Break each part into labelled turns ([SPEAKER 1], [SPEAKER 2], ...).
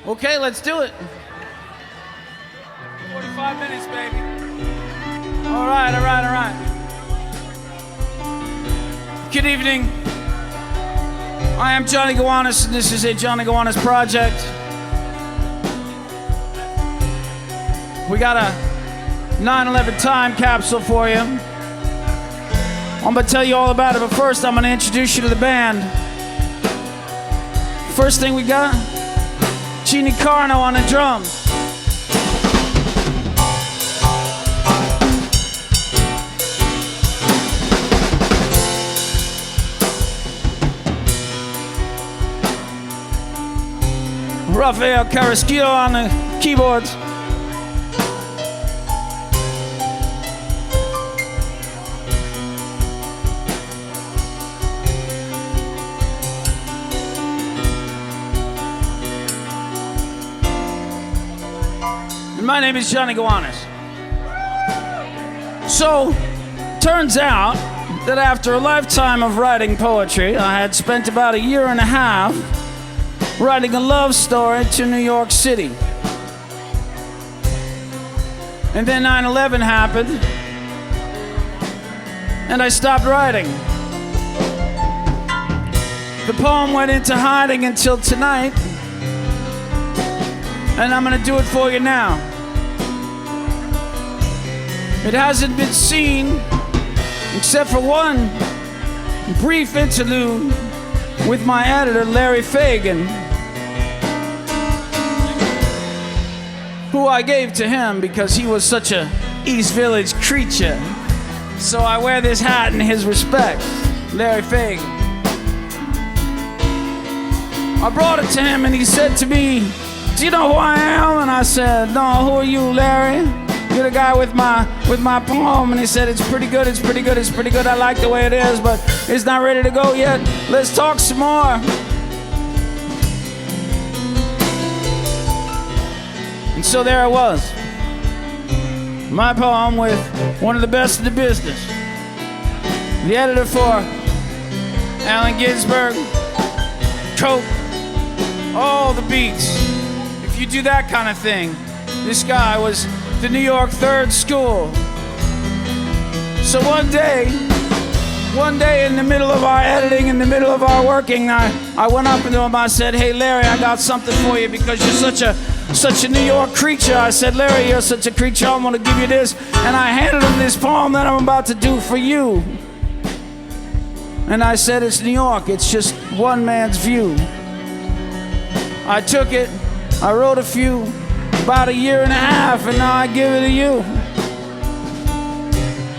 [SPEAKER 1] Okay, let's do it. 45 minutes, baby. All right. Good evening. I am Jonny Gowanus, and this is a Jonny Gowanus project. We got a 9/11 time capsule for you. I'm gonna tell you all about it, but first I'm gonna introduce you to the band. First thing we got, Jeanne Carno on the drums. Rafael Carrasquillo on the keyboards. And my name is Jonny Gowanus. So, turns out that after a lifetime of writing poetry, I had spent about a year and a half writing a love story to New York City. And then 9/11 happened, and I stopped writing. The poem went into hiding until tonight, and I'm gonna do it for you now. It hasn't been seen except for one brief interlude with my editor, Larry Fagin, who I gave to him because he was such a East Village creature. So I wear this hat in his respect, Larry Fagin. I brought it to him and he said to me, "Do you know who I am?" And I said, "No, who are you, Larry?" "You're the guy with my poem." And he said, it's pretty good. I like the way it is, but it's not ready to go yet. Let's talk some more. And so there I was, my poem with one of the best in the business, the editor for Allen Ginsberg, Coke, all the beats. If you do that kind of thing, this guy was the New York Third School. So one day in the middle of our editing, in the middle of our working, I went up to him. I said, "Hey Larry, I got something for you because you're such a New York creature." I said, "Larry, you're such a creature, I'm gonna give you this." And I handed him this poem that I'm about to do for you. And I said, "It's New York, it's just one man's view." I took it, I wrote a few, about a year and a half, and now I give it to you.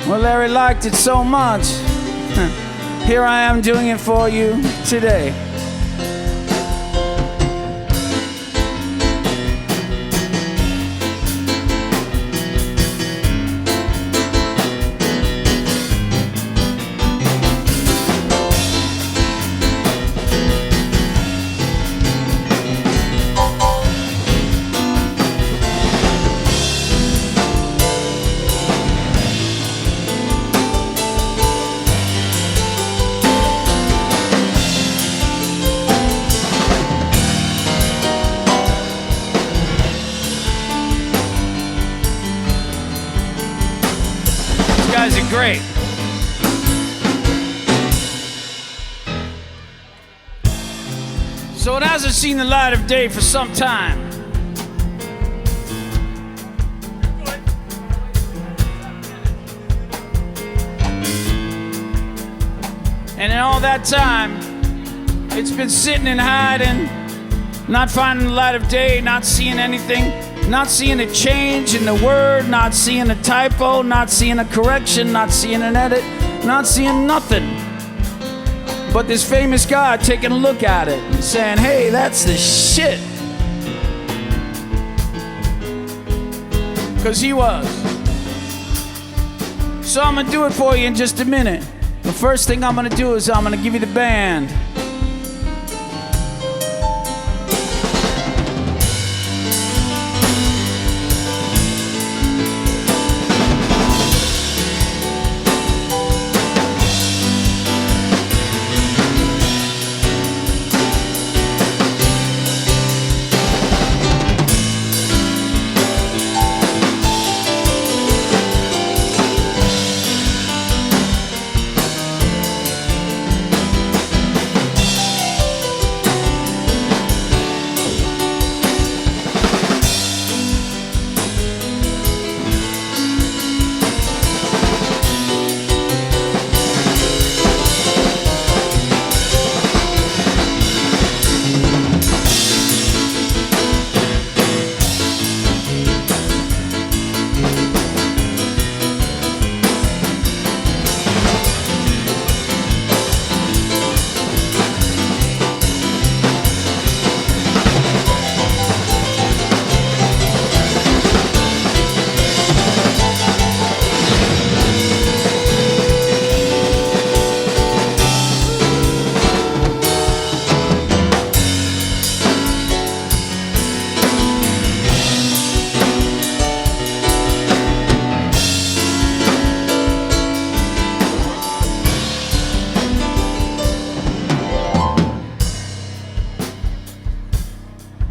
[SPEAKER 1] Well, Larry liked it so much. Here I am doing it for you today. Guys are great. So it hasn't seen the light of day for some time. And in all that time, it's been sitting and hiding, not finding the light of day, not seeing anything. Not seeing a change in the word, not seeing a typo, not seeing a correction, not seeing an edit, not seeing nothing. But this famous guy taking a look at it and saying, "Hey, that's the shit." Because he was. So I'm gonna do it for you in just a minute. The first thing I'm gonna do is I'm gonna give you the band.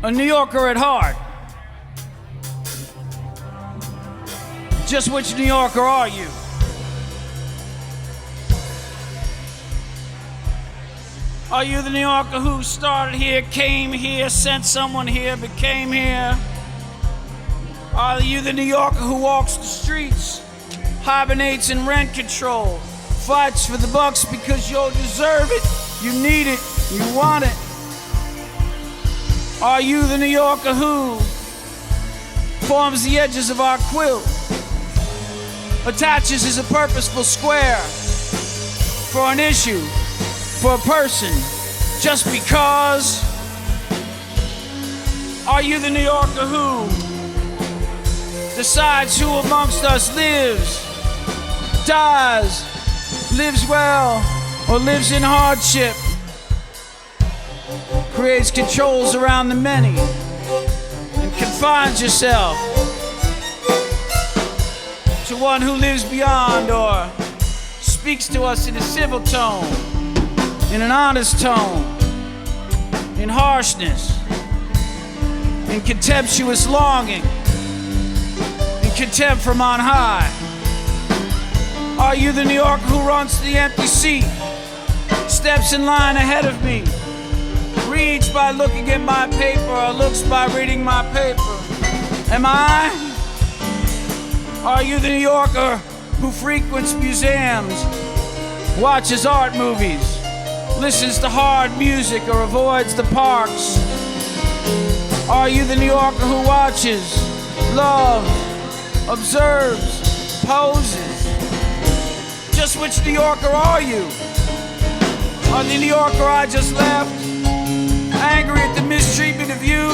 [SPEAKER 1] a New Yorker at heart. Just which New Yorker are you? Are you the New Yorker who started here, came here, sent someone here, became here? Are you the New Yorker who walks the streets, hibernates in rent control, fights for the bucks because you'll deserve it, you need it, you want it? Are you the New Yorker who forms the edges of our quilt, attaches as a purposeful square for an issue, for a person, just because? Are you the New Yorker who decides who amongst us lives, dies, lives well, or lives in hardship, creates controls around the many, and confines yourself to one who lives beyond or speaks to us in a civil tone, in an honest tone, in harshness, in contemptuous longing, in contempt from on high? Are you the New Yorker who runs to the empty seat, steps in line ahead of me, reads by looking at my paper or looks by reading my paper? Am I? Are you the New Yorker who frequents museums, watches art movies, listens to hard music or avoids the parks? Are you the New Yorker who watches, loves, observes, poses? Just which New Yorker are you? Are the New Yorker I just left, angry at the mistreatment of you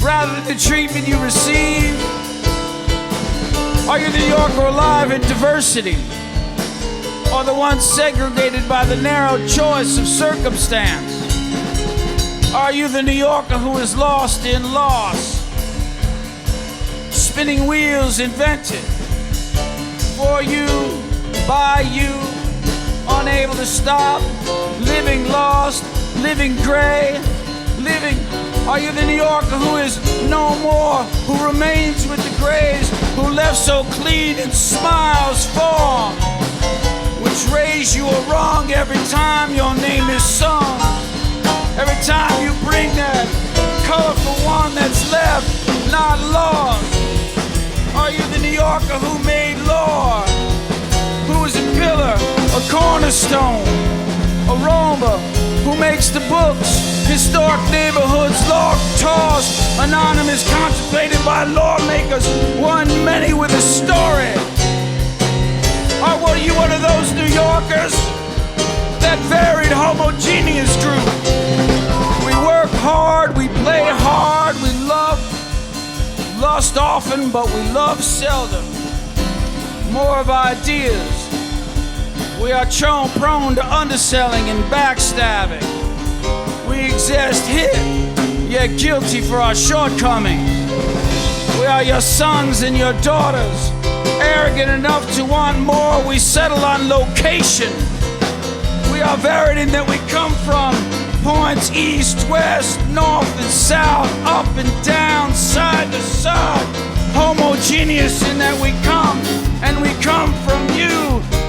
[SPEAKER 1] rather than the treatment you received? Are you the New Yorker alive in diversity, or the one segregated by the narrow choice of circumstance? Are you the New Yorker who is lost in loss, spinning wheels invented for you, by you, unable to stop, living lost, living gray, living? Are you the New Yorker who is no more, who remains with the grays, who left so clean and smiles form, which raise you a wrong every time your name is sung, every time you bring that colorful one that's left, not lost? Are you the New Yorker who made law, who is a pillar, a cornerstone, a Roma, who makes the books, historic neighborhoods, log-tossed, anonymous, contemplated by lawmakers, one many with a story? Or were you one of those New Yorkers, that varied, homogeneous group? We work hard, we play hard, we lust often, but we love seldom. More of ideas. We are prone to underselling and backstabbing. We exist hid, yet guilty for our shortcomings. We are your sons and your daughters, arrogant enough to want more. We settle on location. We are varied in that we come from points east, west, north and south, up and down, side to side. Homogeneous in that we come, and we come from you.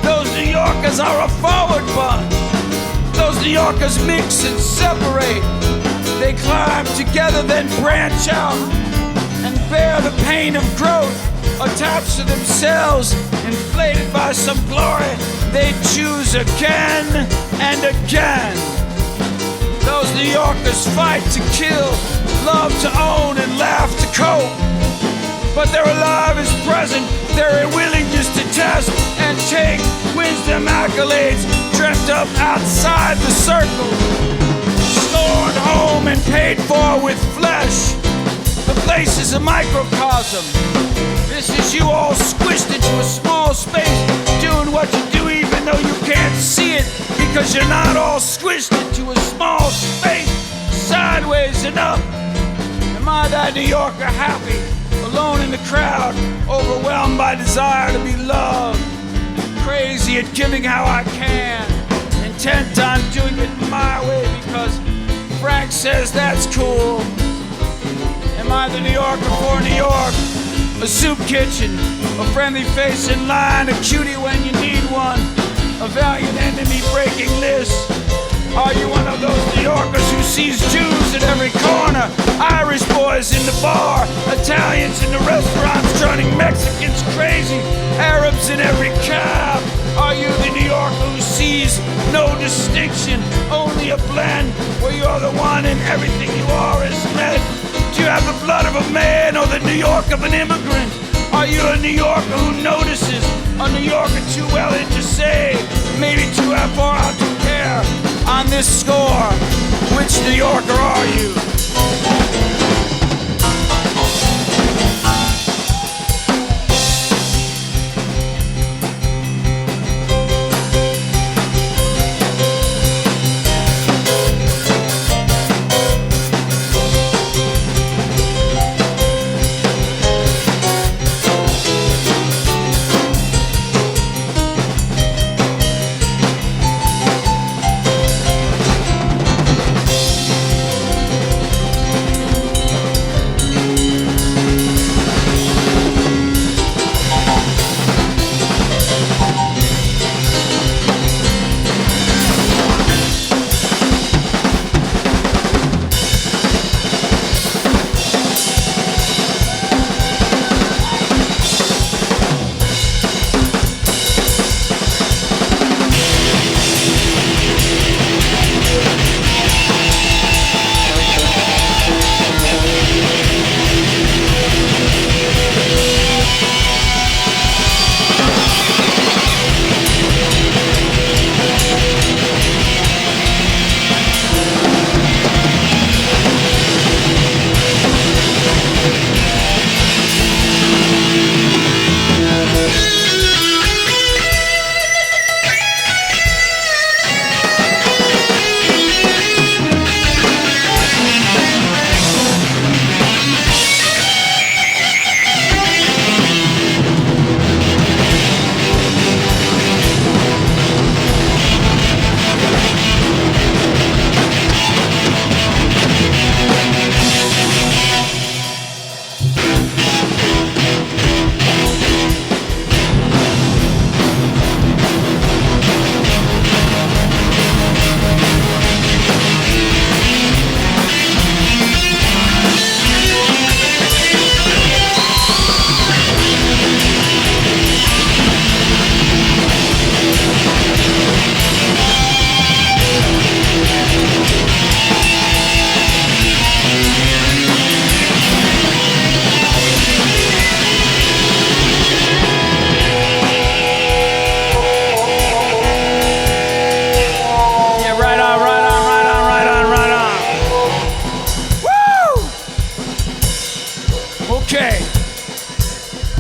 [SPEAKER 1] Those New Yorkers are a forward bunch. Those New Yorkers mix and separate. They climb together, then branch out and bear the pain of growth, attached to themselves, inflated by some glory. They choose again and again. Those New Yorkers fight to kill, love to own, and laugh to cope. But their alive is present, their willingness to test and take wins them accolades, dreamt up outside the circle, stored home and paid for with flesh. The place is a microcosm. This is you all squished into a small space, doing what you do even though you can't see it, because you're not all squished into a small space, sideways and up. Am I that New Yorker happy, alone in the crowd, overwhelmed by desire to be loved, crazy at giving how I can, intent on doing it my way because Frank says that's cool, Am I the New Yorker for New York? A soup kitchen, a friendly face in line, a cutie when you need one, a valiant enemy breaking this. Are you one of those New Yorkers who sees Jews at every corner, Irish boys in the bar, Italians in the restaurants turning Mexicans crazy, Arabs in every cab? Are you the New Yorker who sees no distinction, only a blend, where you're the one and everything you are is lead? Do you have the blood of a man or the New York of an immigrant? Are you a New Yorker who notices, a New Yorker too well in to say, maybe too far out to care? On this score, which New Yorker are you?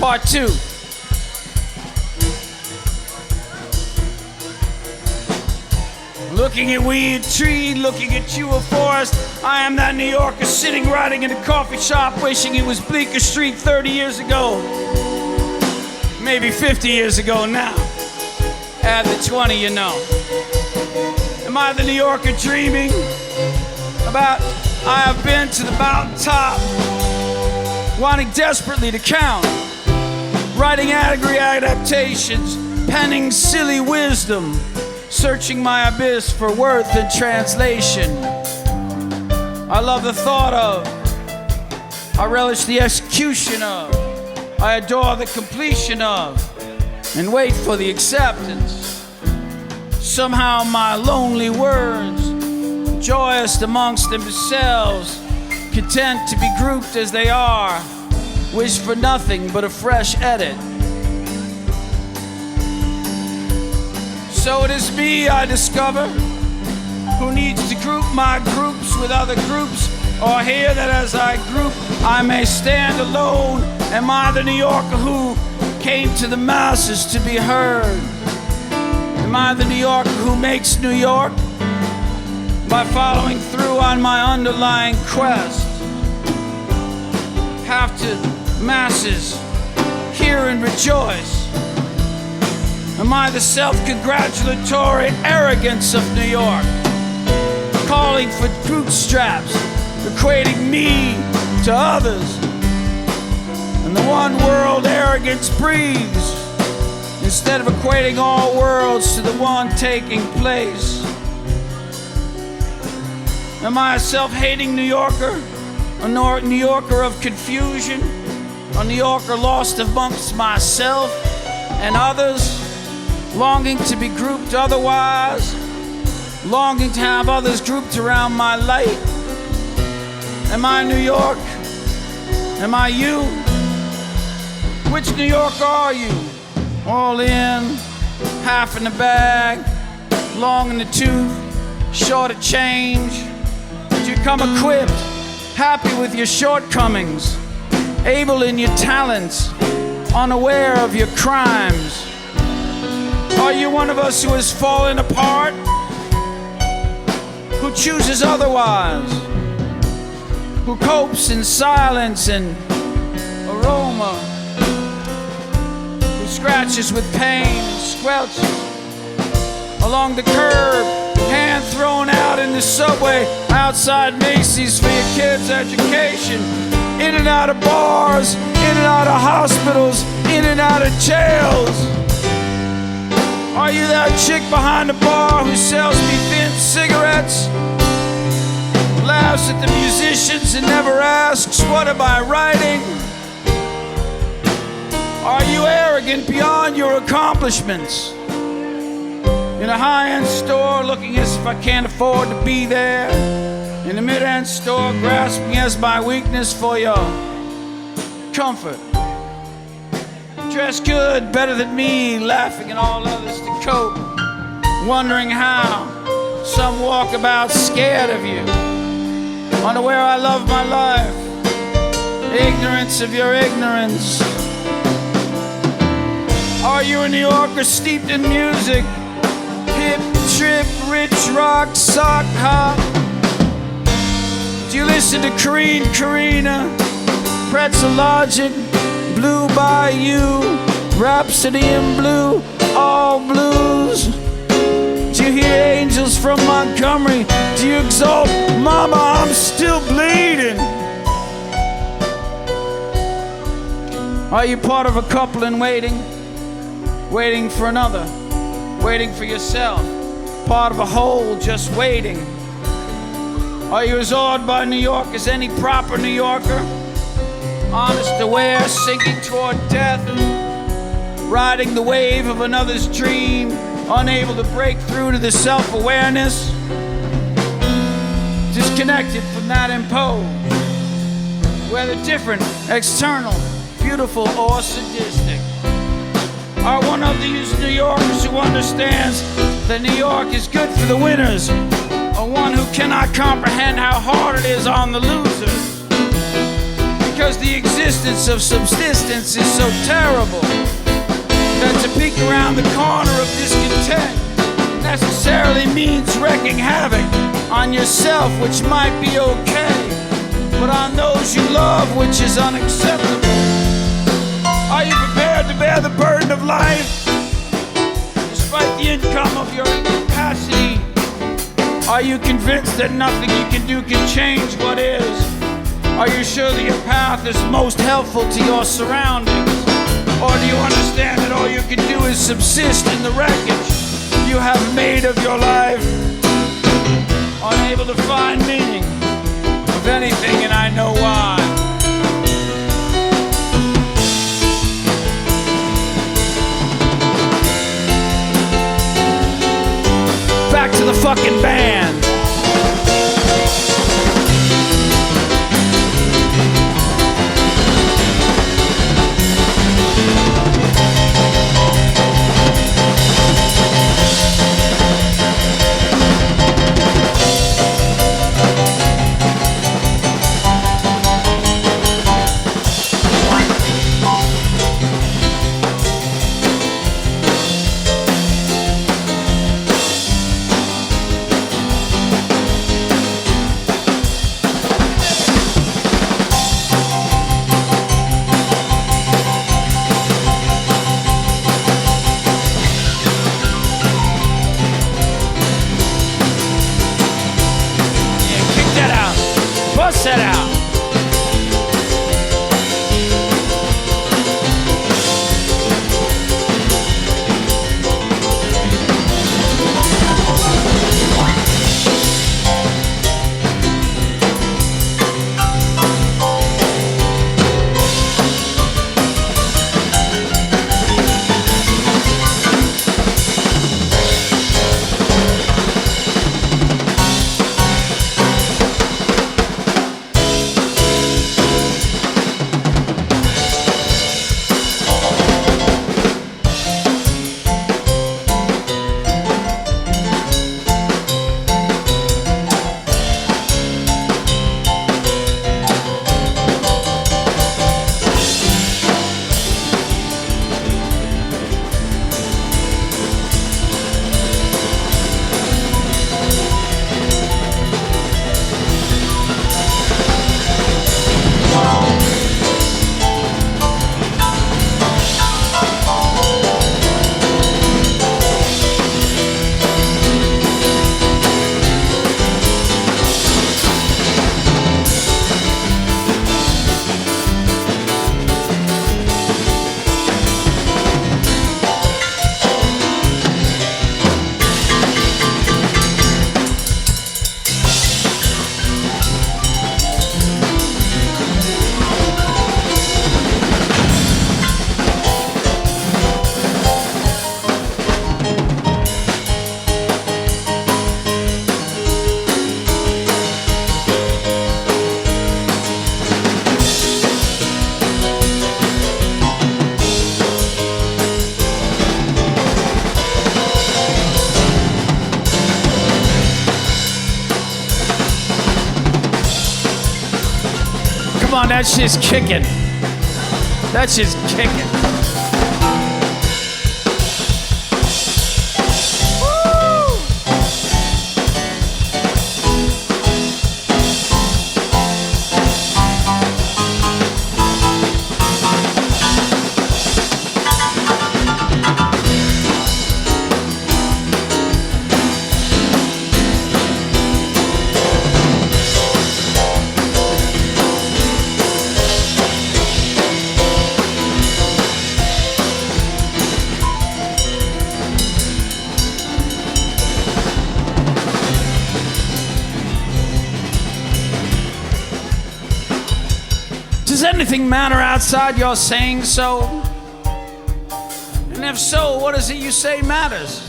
[SPEAKER 1] Part 2. Looking at weed tree, looking at you a forest. I am that New Yorker sitting writing in a coffee shop, wishing it was Bleecker Street 30 years ago. Maybe 50 years ago now. Add the 20, you know. Am I the New Yorker dreaming about I have been to the mountaintop, wanting desperately to count, writing allegory adaptations, penning silly wisdom, searching my abyss for worth and translation. I love the thought of, I relish the execution of, I adore the completion of, and wait for the acceptance. Somehow my lonely words, joyous amongst themselves, content to be grouped as they are, wish for nothing but a fresh edit. So it is me I discover, who needs to group my groups with other groups, or hear that as I group I may stand alone. Am I the New Yorker who came to the masses to be heard? Am I the New Yorker who makes New York by following through on my underlying quest? Have to masses hear and rejoice? Am I the self-congratulatory arrogance of New York, calling for bootstraps, equating me to others. And the one world arrogance breeds, instead of equating all worlds to the one taking place. Am I a self-hating New Yorker? A New Yorker of confusion? A New Yorker lost amongst myself and others, longing to be grouped otherwise, longing to have others grouped around my light? Am I New York? Am I you? Which New York are you? All in, half in the bag, long in the tooth, short of change? Did you come equipped, happy with your shortcomings, able in your talents, unaware of your crimes? Are you one of us who has fallen apart, who chooses otherwise, who copes in silence and aroma, who scratches with pain and squelches along the curb, hand thrown out in the subway, outside Macy's for your kids' education, in and out of bars, in and out of hospitals, in and out of jails? Are you that chick behind the bar who sells me thin cigarettes, laughs at the musicians and never asks, what am I writing? Are you arrogant beyond your accomplishments? In a high-end store, looking as if I can't afford to be there. In the mid-end store, grasping as my weakness for your comfort. Dress good, better than me, laughing at all others to cope. Wondering how some walk about scared of you. Unaware I love my life. Ignorance of your ignorance. Are you a New Yorker steeped in music? Hip, trip, rich rock, sock hop? Do you listen to Karina, Pretzel Logic, Blue Bayou, Rhapsody in Blue, all blues? Do you hear Angels from Montgomery? Do you exult, Mama, I'm still bleeding? Are you part of a couple in waiting? Waiting for another, waiting for yourself, part of a whole just waiting? Are you as awed by New York as any proper New Yorker? Honest, aware, sinking toward death, riding the wave of another's dream, unable to break through to the self-awareness, disconnected from that imposed, whether different, external, beautiful, or sadistic? Are one of these New Yorkers who understands that New York is good for the winners, or one who cannot comprehend how hard it is on the losers? Because the existence of subsistence is so terrible that to peek around the corner of discontent necessarily means wreaking havoc on yourself, which might be okay, but on those you love, which is unacceptable. Are you prepared to bear the burden of life, despite the income of your incapacity? Are you convinced that nothing you can do can change what is? Are you sure that your path is most helpful to your surroundings? Or do you understand that all you can do is subsist in the wreckage you have made of your life? Unable to find meaning of anything, and I know why. Back to the fucking band. Bust that out. Come on, that shit's kicking. That shit's kicking. Does anything matter outside your saying so? And if so, what is it you say matters?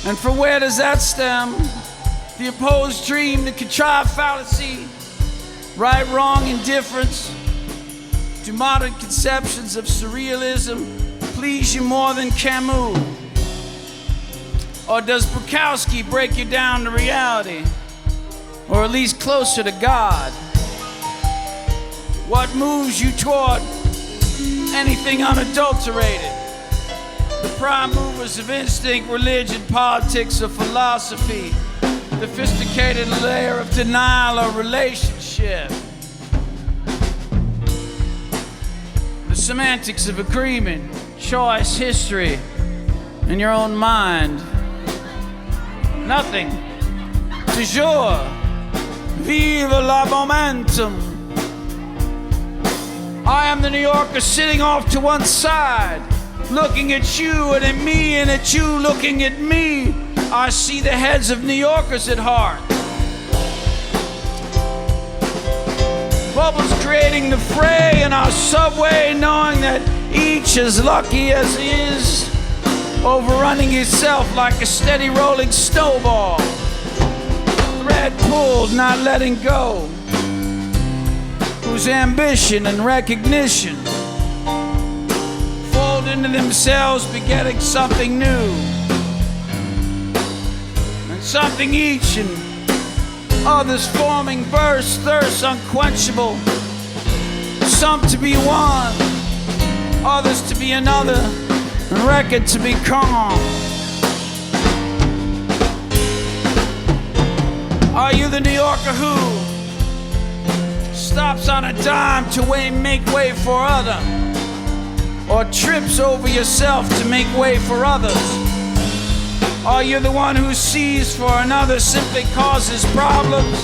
[SPEAKER 1] And from where does that stem? The opposed dream, the contrived fallacy, right, wrong, indifference, to modern conceptions of surrealism please you more than Camus? Or does Bukowski break you down to reality? Or at least closer to God? What moves you toward anything unadulterated? The prime movers of instinct, religion, politics, or philosophy, the sophisticated layer of denial or relationship, the semantics of agreement, choice, history, and your own mind. Nothing. Toujours. Vive la momentum. I am the New Yorker sitting off to one side, looking at you and at me and at you looking at me. I see the heads of New Yorkers at heart. Bubbles creating the fray in our subway, knowing that each as lucky as he is, overrunning himself like a steady rolling snowball. Thread pulled, not letting go. Whose ambition and recognition fold into themselves, begetting something new, and something each, and others forming verse, thirst unquenchable, some to be one, others to be another, and record to be calm. Are you the New Yorker who stops on a dime to make way for other, or trips over yourself to make way for others? Are you the one who sees for another simply causes problems,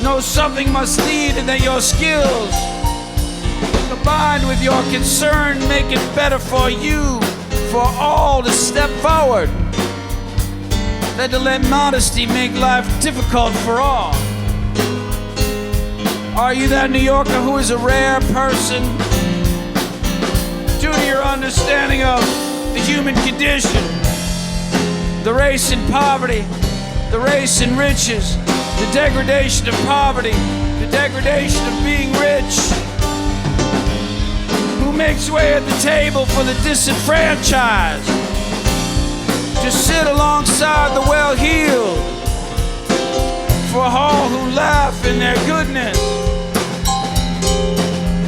[SPEAKER 1] know something must lead and that your skills, combined with your concern, make it better for you, for all to step forward. That to let modesty make life difficult for all. Are you that New Yorker who is a rare person? Due to your understanding of the human condition, the race in poverty, the race in riches, the degradation of poverty, the degradation of being rich, who makes way at the table for the disenfranchised, to sit alongside the well-heeled, for all who laugh in their goodness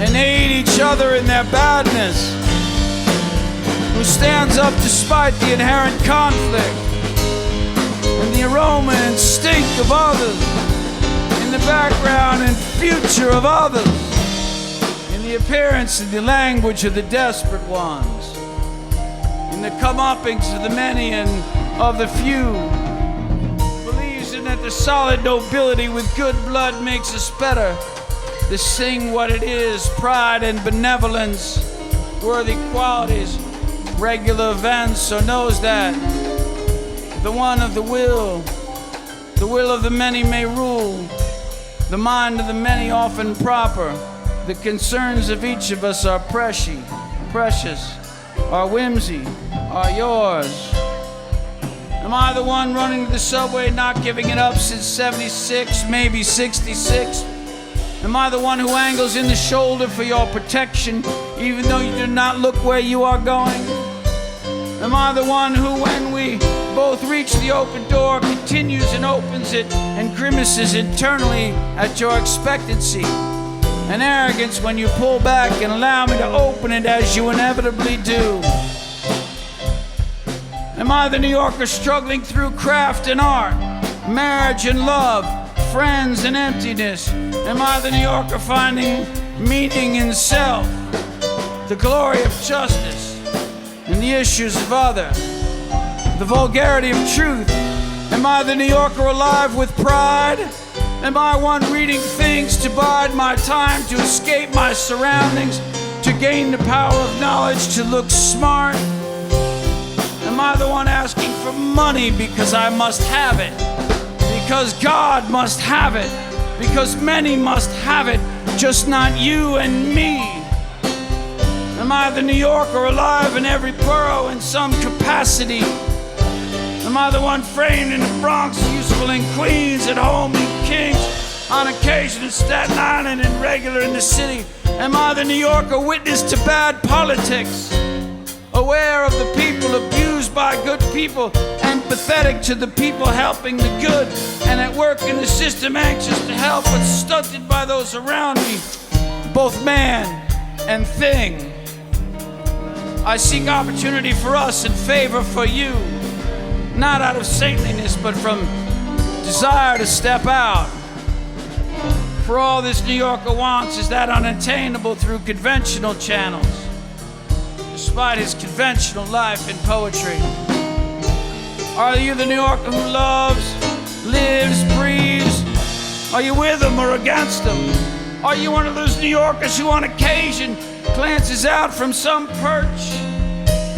[SPEAKER 1] and aid each other in their badness, who stands up despite the inherent conflict and the aroma and stink of others, in the background and future of others, in the appearance and the language of the desperate ones, in the comeuppings of the many and of the few, believes in that the solid nobility with good blood makes us better, to sing what it is, pride and benevolence, worthy qualities, regular events, so knows that the one of the will of the many may rule, the mind of the many often proper, the concerns of each of us are precious, are whimsy, are yours. Am I the one running to the subway, not giving it up since 76, maybe 66? Am I the one who angles in the shoulder for your protection, even though you do not look where you are going? Am I the one who, when we both reach the open door, continues and opens it and grimaces internally at your expectancy and arrogance when you pull back and allow me to open it as you inevitably do? Am I the New Yorker struggling through craft and art, marriage and love, friends and emptiness? Am I the New Yorker finding meaning in self, the glory of justice, and the issues of other, the vulgarity of truth? Am I the New Yorker alive with pride? Am I one reading things to bide my time, to escape my surroundings, to gain the power of knowledge, to look smart? Am I the one asking for money because I must have it, because God must have it, because many must have it, just not you and me? Am I the New Yorker alive in every borough in some capacity? Am I the one framed in the Bronx, useful in Queens, at home in Kings, on occasion in Staten Island, and regular in the city? Am I the New Yorker witness to bad politics, aware of the people abused by good people, and pathetic to the people helping the good, and at work in the system anxious to help but stunted by those around me, both man and thing? I seek opportunity for us and favor for you, not out of saintliness but from desire to step out. For all this New Yorker wants is that unattainable through conventional channels, despite his conventional life in poetry. Are you the New Yorker who loves, lives, breathes? Are you with him or against him? Are you one of those New Yorkers who on occasion glances out from some perch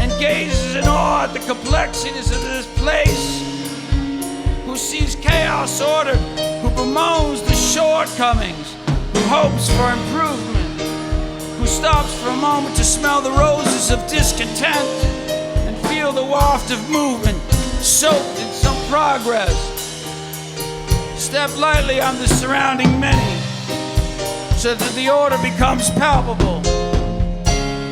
[SPEAKER 1] and gazes in awe at the complexities of this place, who sees chaos ordered, who bemoans the shortcomings, who hopes for improvement, who stops for a moment to smell the roses of discontent and feel the waft of movement soaked in some progress? Step lightly on the surrounding many so that the order becomes palpable.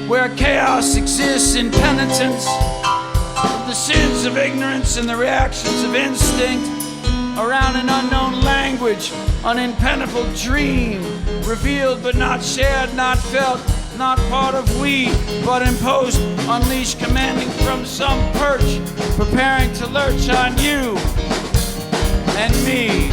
[SPEAKER 1] Where chaos exists in penitence of the sins of ignorance and the reactions of instinct, around an unknown language, an impenetrable dream, revealed but not shared, not felt, not part of we, but imposed, unleashed, commanding from some perch, preparing to lurch on you and me.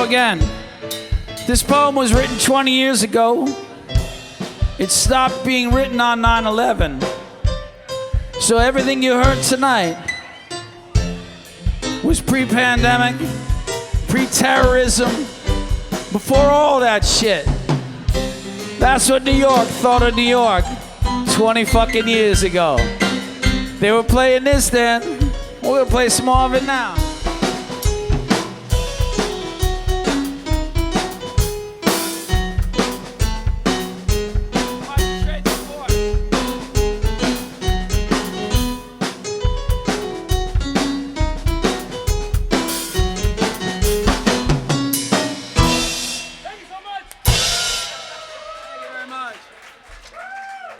[SPEAKER 1] So again, this poem was written 20 years ago. It stopped being written on 9/11. So everything you heard tonight was pre-pandemic, pre-terrorism, before all that shit. That's what New York thought of New York 20 fucking years ago. They were playing this then. We're gonna play some more of it now.